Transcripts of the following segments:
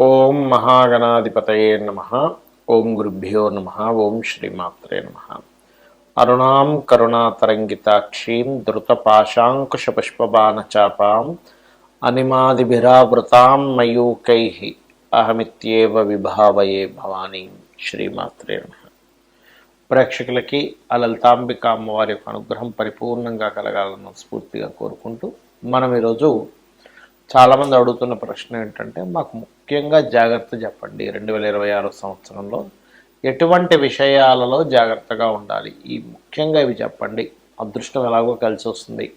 ఓం మహాగణాధిపతయే నమః. ఓం గురుభ్యో నమః. ఓం శ్రీమాత్రే నమః. అరుణాం కరుణాతరంగితాక్షీం ధృతపాశాంకుశపుష్పబాణచాపాం అనిమాదిభిరావృతాం మయూకైః అహమిత్యేవ విభావయే భవానీం. శ్రీమాత్రే నమః. ప్రేక్షకులకి ఆ లలితాంబిక అమ్మవారి యొక్క అనుగ్రహం పరిపూర్ణంగా కలగాలని స్ఫూర్తిగా కోరుకుంటూ మనం ఈరోజు చాలామంది అడుగుతున్న ప్రశ్న ఏంటంటే, మాకు ముఖ్యంగా జాగ్రత్త చెప్పండి, 2026 సంవత్సరంలో ఎటువంటి విషయాలలో జాగ్రత్తగా ఉండాలి, ఈ ముఖ్యంగా ఇవి చెప్పండి. అదృష్టం ఎలాగో కలిసి వస్తుంది,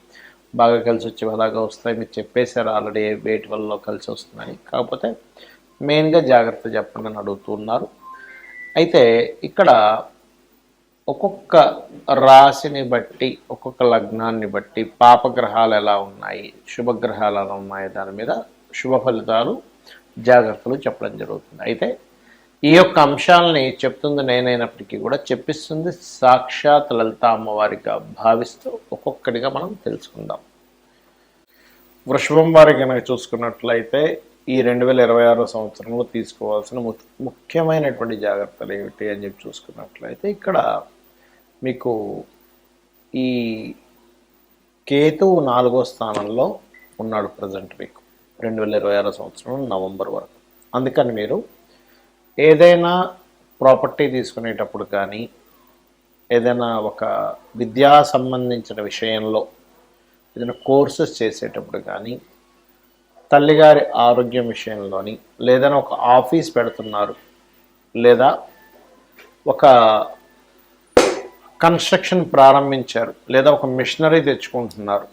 బాగా కలిసి వచ్చేవి ఎలాగో వస్తాయి, మీరు చెప్పేశారు ఆల్రెడీ వేటి వల్ల కలిసి వస్తుందని. కాకపోతే మెయిన్గా జాగ్రత్త చెప్పండి అని అడుగుతున్నారు. అయితే ఇక్కడ ఒక్కొక్క రాశిని బట్టి, ఒక్కొక్క లగ్నాన్ని బట్టి పాపగ్రహాలు ఎలా ఉన్నాయి, శుభగ్రహాలు ఎలా ఉన్నాయి, దాని మీద శుభ ఫలితాలు జాగ్రత్తలు చెప్పడం జరుగుతుంది. అయితే ఈ యొక్క అంశాలని చెప్తుంది నేనైనప్పటికీ కూడా చెప్పిస్తుంది సాక్షాత్ లలిత అమ్మవారిగా భావిస్తూ ఒక్కొక్కటిగా మనం తెలుసుకుందాం. వృషభం వారి కనుక చూసుకున్నట్లయితే ఈ 2026 సంవత్సరంలో తీసుకోవాల్సిన ముఖ్యమైనటువంటి జాగ్రత్తలు ఏమిటి అని చెప్పి చూసుకున్నట్లయితే, ఇక్కడ మీకు ఈ కేతువు 4వ స్థానంలో ఉన్నాడు ప్రజెంట్ మీకు 2026 సంవత్సరం నవంబర్ వరకు. అందుకని మీరు ఏదైనా ప్రాపర్టీ తీసుకునేటప్పుడు కానీ, ఏదైనా ఒక విద్యా సంబంధించిన విషయంలో ఏదైనా కోర్సెస్ చేసేటప్పుడు కానీ, తల్లిగారి ఆరోగ్యం విషయంలోని, లేదా ఒక ఆఫీస్ పెడుతున్నారు, లేదా ఒక కన్స్ట్రక్షన్ ప్రారంభించారు, లేదా ఒక మిషనరీ తెచ్చుకుంటున్నారు,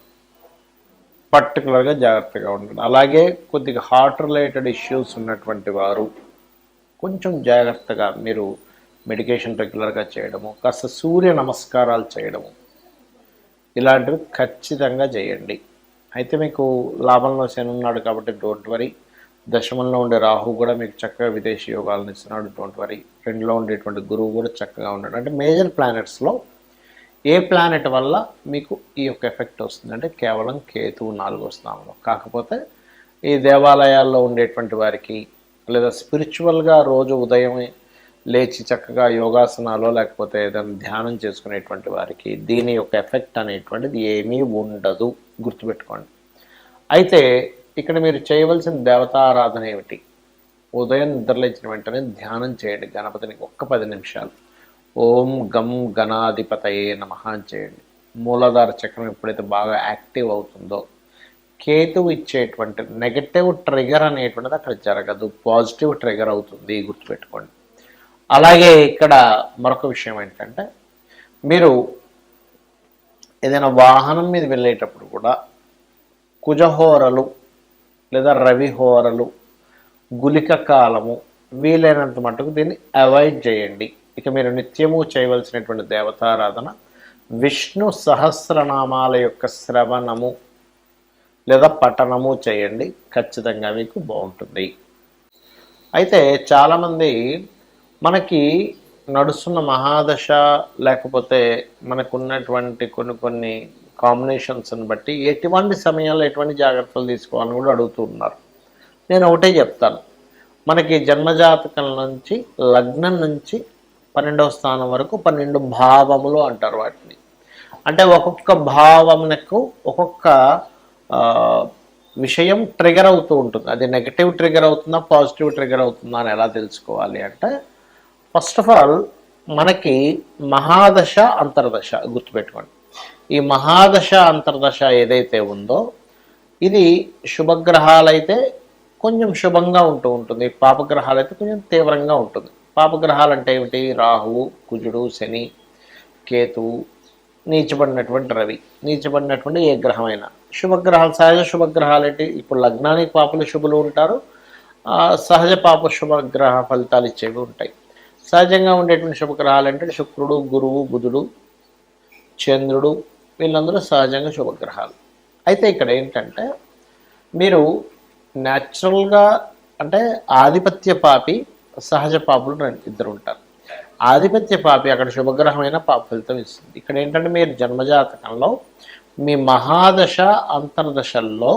పర్టికులర్గా జాగ్రత్తగా ఉండండి. అలాగే కొద్దిగా హార్ట్ రిలేటెడ్ ఇష్యూస్ ఉన్నటువంటి వారు కొంచెం జాగ్రత్తగా మీరు మెడికేషన్ రెగ్యులర్గా చేయడము, కాస్త సూర్య నమస్కారాలు చేయడము, ఇలాంటివి ఖచ్చితంగా చేయండి. అయితే మీకు లాభంలో శని ఉన్నాడు కాబట్టి డోంట్ వరీ. దశమంలో ఉండే రాహు కూడా మీకు చక్కగా విదేశీ యోగాలను ఇస్తున్నాడు, డోంట్ వరీ. 2లో ఉండేటువంటి గురువు కూడా చక్కగా ఉన్నాడు. అంటే మేజర్ ప్లానెట్స్లో ఏ ప్లానెట్ వల్ల మీకు ఈ యొక్క ఎఫెక్ట్ వస్తుందంటే కేవలం కేతువు 4వ స్థానంలో. కాకపోతే ఈ దేవాలయాల్లో ఉండేటువంటి వారికి, లేదా స్పిరిచువల్గా రోజు ఉదయం లేచి చక్కగా యోగాసనాలు లేకపోతే ఏదైనా ధ్యానం చేసుకునేటువంటి వారికి దీని యొక్క ఎఫెక్ట్ అనేటువంటిది ఏమీ ఉండదు, గుర్తుపెట్టుకోండి. అయితే ఇక్కడ మీరు చేయవలసిన దేవతారాధన ఏమిటి? ఉదయం నిద్రలేచిన వెంటనే ధ్యానం చేయండి గణపతిని ఒక్క 10 నిమిషాలు. ఓం గం గణాధిపతయే నమః అని చేయండి. మూలాధార చక్రం ఎప్పుడైతే బాగా యాక్టివ్ అవుతుందో కేతువు ఇచ్చేటువంటి నెగటివ్ ట్రిగర్ అనేటువంటిది అక్కడ జరగదు, పాజిటివ్ ట్రిగర్ అవుతుంది, గుర్తుపెట్టుకోండి. అలాగే ఇక్కడ మరొక విషయం ఏంటంటే, మీరు ఏదైనా వాహనం మీద వెళ్ళేటప్పుడు కూడా కుజహోరలు లేదా రవిహోరలు, గులిక కాలము వీలైనంత మటుకు దీన్ని అవాయిడ్ చేయండి. ఇక మీరు నిత్యము చేయవలసినటువంటి దేవతారాధన విష్ణు సహస్రనామాల యొక్క శ్రవణము లేదా పఠనము చేయండి, ఖచ్చితంగా మీకు బాగుంటుంది. అయితే చాలామంది మనకి నడుస్తున్న మహాదశ లేకపోతే మనకున్నటువంటి కొన్ని కాంబినేషన్స్ని బట్టి ఎటువంటి సమయంలో ఎటువంటి జాగ్రత్తలు తీసుకోవాలని కూడా అడుగుతూ ఉన్నారు. నేను ఒకటే చెప్తాను, మనకి జన్మజాతకం నుంచి లగ్నం నుంచి 12వ స్థానం వరకు 12 భావములు అంటారు వాటిని. అంటే ఒక్కొక్క భావమునకు ఒక్కొక్క విషయం ట్రిగర్ అవుతూ ఉంటుంది. అది నెగటివ్ ట్రిగర్ అవుతుందా పాజిటివ్ ట్రిగర్ అవుతుందా అని ఎలా తెలుసుకోవాలి అంటే, ఫస్ట్ ఆఫ్ ఆల్ మనకి మహాదశ అంతర్దశ గుర్తుపెట్టుకోండి. ఈ మహాదశ అంతర్దశ ఏదైతే ఉందో ఇది శుభగ్రహాలైతే కొంచెం శుభంగా ఉంటుంది, పాపగ్రహాలు అయితే కొంచెం తీవ్రంగా ఉంటుంది. పాపగ్రహాలు అంటే ఏమిటి? రాహువు, కుజుడు, శని, కేతువు, నీచబడినటువంటి రవి, నీచబడినటువంటి ఏ గ్రహమైనా. శుభగ్రహాలు, సహజ శుభగ్రహాలు ఏంటి? ఇప్పుడు లగ్నానికి పాపలు శుభులు ఉంటారు, సహజ పాప శుభగ్రహ ఫలితాలు ఇచ్చేవి ఉంటాయి. సహజంగా ఉండేటువంటి శుభగ్రహాలు అంటే శుక్రుడు, గురువు, బుధుడు, చంద్రుడు, వీళ్ళందరూ సహజంగా శుభగ్రహాలు. అయితే ఇక్కడ ఏంటంటే, మీరు న్యాచురల్గా అంటే ఆధిపత్య పాపి, సహజ పాపులు 2 ఉంటారు. ఆధిపత్య పాపి అక్కడ శుభగ్రహమైన పాప ఫలితం ఇస్తుంది. ఇక్కడ ఏంటంటే, మీరు జన్మజాతకంలో మీ మహాదశ అంతర్దశల్లో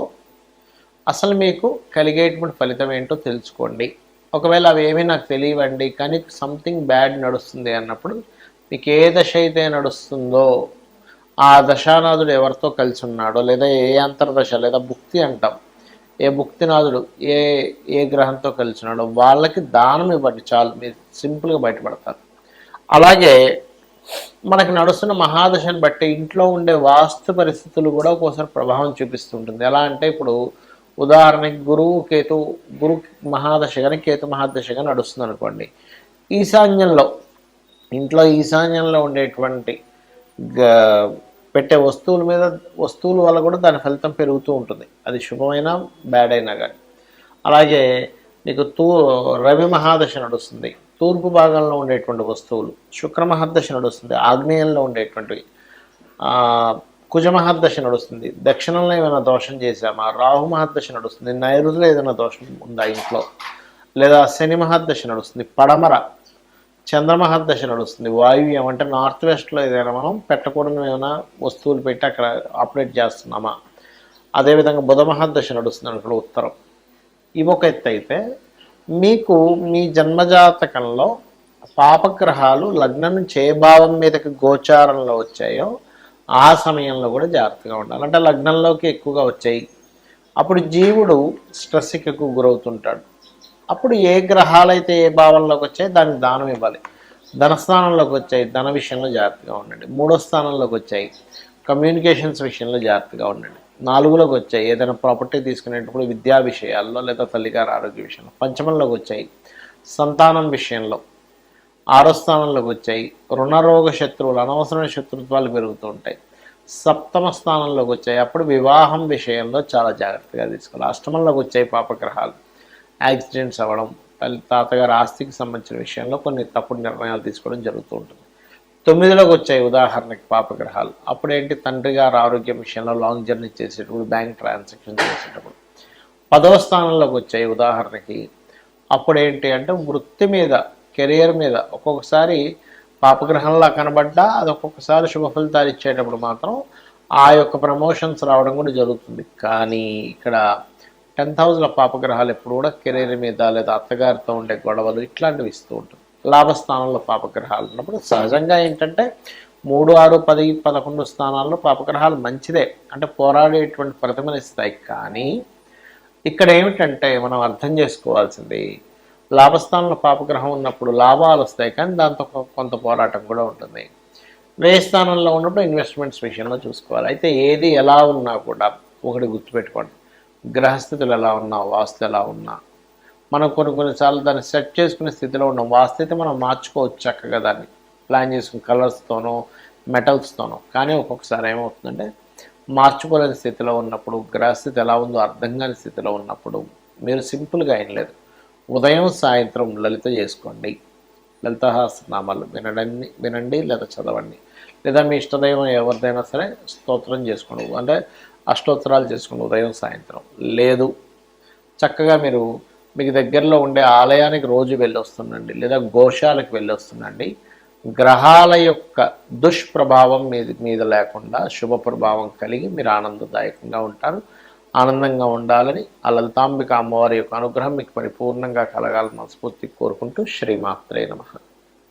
అసలు మీకు కలిగేటువంటి ఫలితం ఏంటో తెలుసుకోండి. ఒకవేళ అవి ఏమీ నాకు తెలియవండి కానీ సంథింగ్ బ్యాడ్ నడుస్తుంది అన్నప్పుడు మీకు ఏ దశ అయితే నడుస్తుందో ఆ దశానాథుడు ఎవరితో కలిసి ఉన్నాడో, లేదా ఏ అంతర్దశ లేదా భుక్తి అంటాం, ఏ భుక్తినాథుడు ఏ ఏ గ్రహంతో కలిసి ఉన్నాడో వాళ్ళకి దానం ఇవ్వండి చాలు, మీరు సింపుల్గా బయటపడతారు. అలాగే మనకు నడుస్తున్న మహాదశను బట్టి ఇంట్లో ఉండే వాస్తు పరిస్థితులు కూడా ఒక్కోసారి ప్రభావం చూపిస్తుంటుంది. ఎలా అంటే ఇప్పుడు ఉదాహరణకి గురు మహాదశ కానీ కేతు మహాదశ కానీ నడుస్తుంది అనుకోండి. ఈశాన్యంలో ఇంట్లో ఈశాన్యంలో ఉండేటువంటి పెట్టే వస్తువుల వల్ల కూడా దాని ఫలితం పెరుగుతూ ఉంటుంది, అది శుభమైనా బ్యాడ్ అయినా కానీ. అలాగే నీకు రవి మహాదశ నడుస్తుంది, తూర్పు భాగంలో ఉండేటువంటి వస్తువులు. శుక్ర మహాదశ నడుస్తుంది, ఆగ్నేయంలో ఉండేటువంటివి. కుజ మహాదశ నడుస్తుంది, దక్షిణంలో ఏమైనా దోషం చేశామా. రాహు మహాదశ నడుస్తుంది, నైరుతిలో ఏదైనా దోషం ఉందా ఇంట్లో. లేదా శని మహాదశ నడుస్తుంది, పడమర. చంద్రమహాదశ నడుస్తుంది, వాయువ్యం అంటే నార్త్ వెస్ట్లో ఏదైనా మనం పెట్టకూడని ఏమైనా వస్తువులు పెట్టి అక్కడ ఆపరేట్ చేస్తున్నామా. అదేవిధంగా బుధ మహాదశ నడుస్తుంది అనుకో ఉత్తరం. ఇవి ఒక ఎత్తు అయితే, మీకు మీ జన్మజాతకంలో పాపగ్రహాలు లగ్నం నుంచి ఏ భావం మీదకి గోచారంలో వచ్చాయో ఆ సమయంలో కూడా జాగ్రత్తగా ఉండాలి. అంటే లగ్నంలోకి ఎక్కువగా వచ్చాయి, అప్పుడు జీవుడు స్ట్రెస్కి ఎక్కువ గురవుతుంటాడు. అప్పుడు ఏ గ్రహాలైతే ఏ భావంలోకి వచ్చాయి దానికి దానం ఇవ్వాలి. ధనస్థానంలోకి వచ్చాయి, ధన విషయంలో జాగ్రత్తగా ఉండండి. 3వ స్థానంలోకి వచ్చాయి, కమ్యూనికేషన్స్ విషయంలో జాగ్రత్తగా ఉండండి. 4లోకి వచ్చాయి, ఏదైనా ప్రాపర్టీ తీసుకునేటప్పుడు విద్యా విషయాల్లో లేదా తల్లిగారి ఆరోగ్య విషయంలో. 5మంలోకి వచ్చాయి, సంతానం విషయంలో. 6వ స్థానంలోకి వచ్చాయి, రుణరోగ శత్రువులు, అనవసరమైన శత్రుత్వాలు పెరుగుతూ ఉంటాయి. 7మ స్థానంలోకి వచ్చాయి, అప్పుడు వివాహం విషయంలో చాలా జాగ్రత్తగా తీసుకోవాలి. 8మంలోకి వచ్చాయి పాపగ్రహాలు, యాక్సిడెంట్స్ అవ్వడం, తాతగారి ఆస్తికి సంబంధించిన విషయంలో కొన్ని తప్పుడు నిర్ణయాలు తీసుకోవడం జరుగుతూ ఉంటుంది. 9లోకి వచ్చాయి ఉదాహరణకి పాపగ్రహాలు, అప్పుడేంటి తండ్రి గారి ఆరోగ్యం విషయంలో లాంగ్ జర్నీ చేసేటప్పుడు, బ్యాంక్ ట్రాన్సాక్షన్ చేసేటప్పుడు. 10వ స్థానంలోకి వచ్చాయి ఉదాహరణకి, అప్పుడేంటి అంటే వృత్తి మీద, కెరియర్ మీద ఒక్కొక్కసారి పాపగ్రహంలా కనబడ్డా అది ఒక్కొక్కసారి శుభ ఫలితాలు ఇచ్చేటప్పుడు మాత్రం ఆ యొక్క ప్రమోషన్స్ రావడం కూడా జరుగుతుంది. కానీ ఇక్కడ 10th హౌస్లో పాపగ్రహాలు ఎప్పుడు కూడా కెరీర్ మీద లేదా అత్తగారితో ఉండే గొడవలు ఇట్లాంటివి ఇస్తూ ఉంటుంది. లాభస్థానంలో పాపగ్రహాలు ఉన్నప్పుడు సహజంగా ఏంటంటే 3, 6, 10, 11 స్థానాల్లో పాపగ్రహాలు మంచిదే, అంటే పోరాడేటువంటి ప్రతిమనిస్తాయి. కానీ ఇక్కడ ఏమిటంటే మనం అర్థం చేసుకోవాల్సింది, లాభస్థానంలో పాపగ్రహం ఉన్నప్పుడు లాభాలు వస్తాయి కానీ దాంతో కొంత పోరాటం కూడా ఉంటుంది. వ్యయ స్థానంలో ఉన్నప్పుడు ఇన్వెస్ట్మెంట్స్ విషయంలో చూసుకోవాలి. అయితే ఏది ఎలా ఉన్నా కూడా ఒకటి గుర్తుపెట్టుకోండి, గ్రహస్థితులు ఎలా ఉన్నా, వాస్తు ఎలా ఉన్నా, మనం కొన్నిసార్లు దాన్ని సెట్ చేసుకునే స్థితిలో ఉన్నాం. వాస్తు మనం మార్చుకోవచ్చు చక్కగా, దాన్ని ప్లాన్ చేసుకుని కలర్స్తోనో మెటల్స్తోనో. కానీ ఒక్కొక్కసారి ఏమవుతుందంటే మార్చుకోలేని స్థితిలో ఉన్నప్పుడు, గ్రహస్థితి ఎలా ఉందో అర్థం కాని స్థితిలో ఉన్నప్పుడు మీరు సింపుల్గా ఏం లేదు, ఉదయం సాయంత్రం లలిత చేసుకోండి. లలిత సహస్రనామాలు వినండి లేదా చదవండి. లేదా మీ ఇష్టదైవం ఎవరిదైనా సరే స్తోత్రం చేసుకోండి, అంటే అష్టోత్తరాలు చేసుకోండి ఉదయం సాయంత్రం. లేదు చక్కగా మీకు దగ్గరలో ఉండే ఆలయానికి రోజు వెళ్ళొస్తుండండి, లేదా గోశాలకు వెళ్ళొస్తుండండి. గ్రహాల యొక్క దుష్ప్రభావం మీద లేకుండా శుభ ప్రభావం కలిగి మీరు ఆనందదాయకంగా ఉంటారు. ఆనందంగా ఉండాలని ఆ లలితాంబిక అమ్మవారి యొక్క అనుగ్రహం మీకు పరిపూర్ణంగా కలగాలని మనస్ఫూర్తిగా కోరుకుంటూ శ్రీమాత్రే నమః.